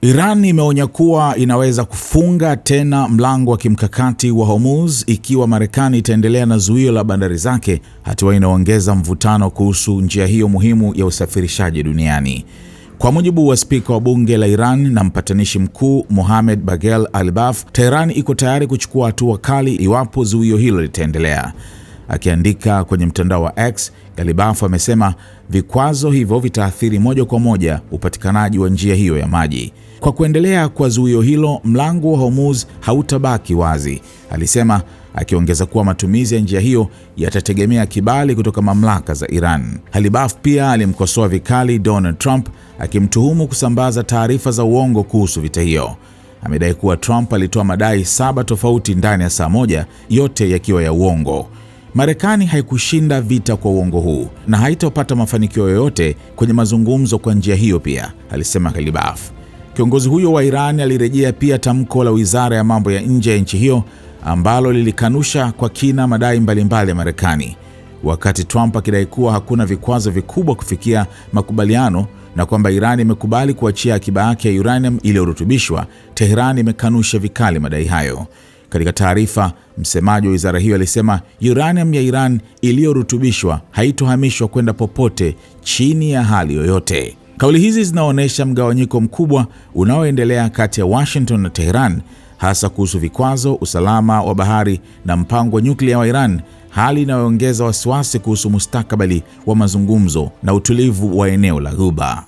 Iran imeonya kuwa inaweza kufunga tena mlango wa kimkakati wa Hormuz ikiwa Marekani itaendelea na zuio la bandari zake, hatua inaongeza mvutano kuhusu njia hiyo muhimu ya usafirishaji duniani. Kwa mujibu wa spika wa bunge la Iran na mpatanishi mkuu Mohammad Baghel Ghalibaf, Tehran iko tayari kuchukua hatua kali iwapo zuio hilo litaendelea. Akiandika kwenye mtandao wa X, Ghalibaf amesema vikwazo hivyo vitaathiri moja kwa moja upatikanaji wa njia hiyo ya maji. Kwa kuendelea kwa zuio hilo, mlango wa Hormuz hautabaki wazi, alisema, akiongeza kuwa matumizi ya njia hiyo yatategemea kibali kutoka mamlaka za Iran. Ghalibaf pia alimkosoa vikali Donald Trump, akimtuhumu kusambaza taarifa za uongo kuhusu vita hiyo. Amedai kuwa Trump alitoa madai 7 tofauti ndani ya saa moja, yote yakiwa ya uongo. Marekani haikushinda vita kwa uongo huu na haitopata mafanikio yoyote kwenye mazungumzo kwa njia hiyo pia, alisema Ghalibaf. Kiongozi huyo wa Iran alirejea pia tamko la Wizara ya Mambo ya Nje ya nchi hiyo ambalo lilikanusha kwa kina madai mbalimbali ya Marekani, wakati Trump akidai kuwa hakuna vikwazo vikubwa kufikia makubaliano na kwamba Iran imekubali kuachia akiba yake ya uranium iliyorutubishwa. Tehran imekanusha vikali madai hayo. Katika taarifa, msemaji wa wizara hiyo alisema uranium ya Iran iliyorutubishwa haitohamishwa kwenda popote chini ya hali yoyote. Kauli hizi zinaonyesha mgawanyiko mkubwa unaoendelea kati ya Washington na Tehran, hasa kuhusu vikwazo, usalama wa bahari na mpango wa nyuklia wa Iran, hali inayoongeza wasiwasi kuhusu mustakabali wa mazungumzo na utulivu wa eneo la Ghuba.